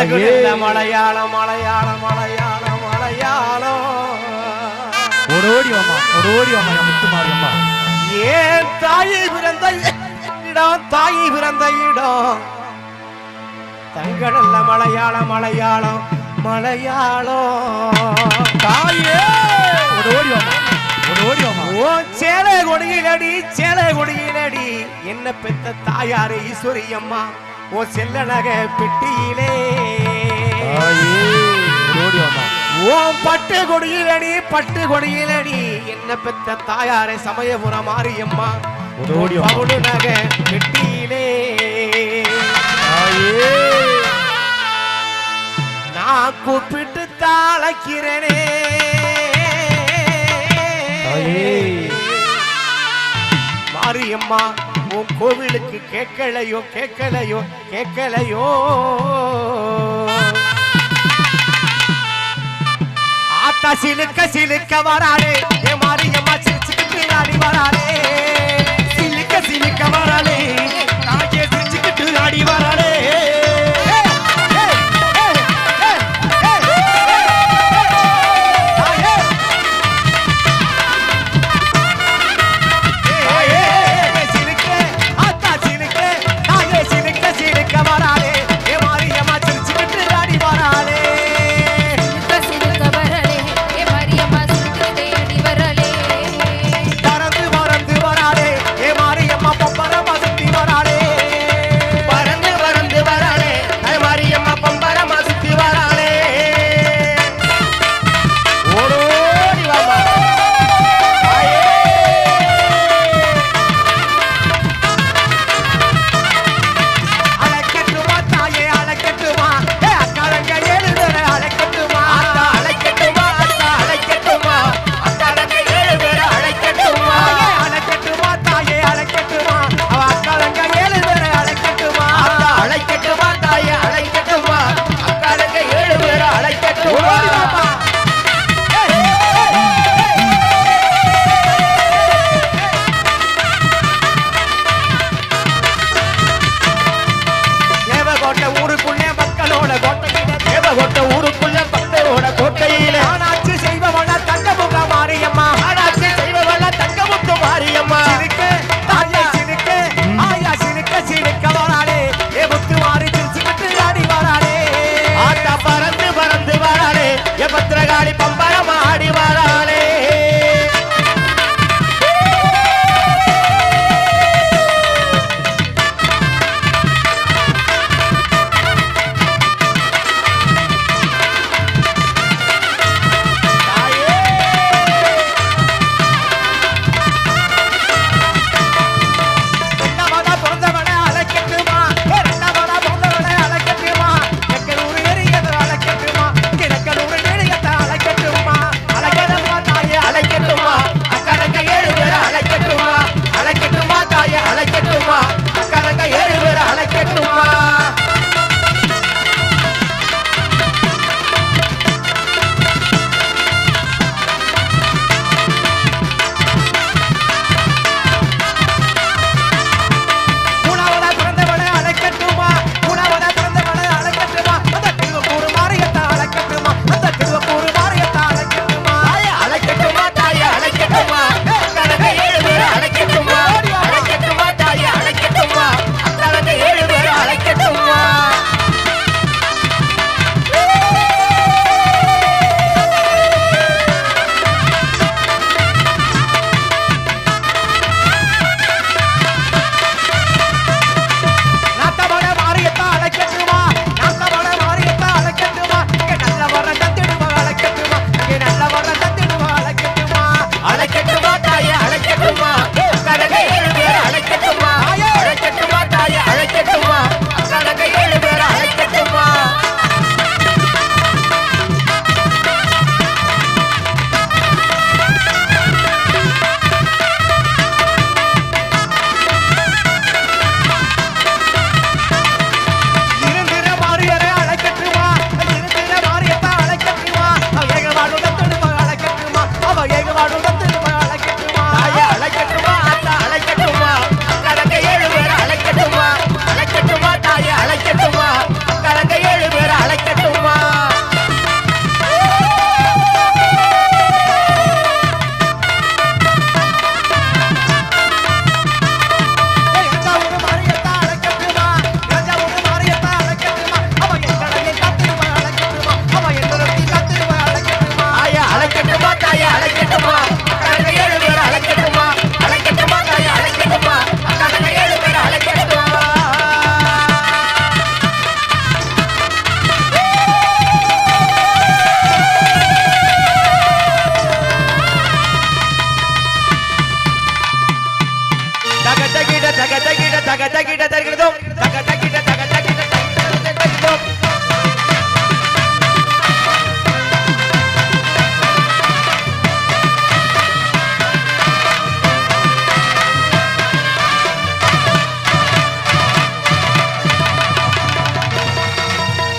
மலையாளம் மலையாளம் மலையாளம் மலையாளம் ஓடோடி வாமா முத்துமாரியம்மா. ஏன் தாயை பிறந்த இடம் தாயை பிறந்த இடம் தங்கடல்ல மலையாளம் மலையாளம் மலையாளம் தாயே ஓடோடி வாமா. ஓ சேலை கொடியிலடி சேலை கொடியிலடி என்ன பெத்த தாயாரு ஈஸ்வரி அம்மா ஓ செல்ல நகை பெட்டியிலே ஓ பட்டு கொடியிலடி பட்டு கொடியிலடி என்ன பெத்த தாயாரை சமயபுரம் மாரியம்மா பவுடு நகை பெட்டியிலே நான் கூப்பிட்டு தாளைக்கிறனே மாரியம்மா உன் கோவிலுக்கு கேட்கலையோ கேட்கலையோ கேட்கலையோ ஆத்தா சிலுக்க சிலுக்க வராளே ஏ மாரியம்மா சிரிச்சுக்கிட்டு ஆடி வராளே சிலுக்க சிலுக்க வராளே நாகே சிரிச்சுக்கிட்டு ஆடி வராளே தக தகிட தக தகிட தகிடதோ தக தகிட தக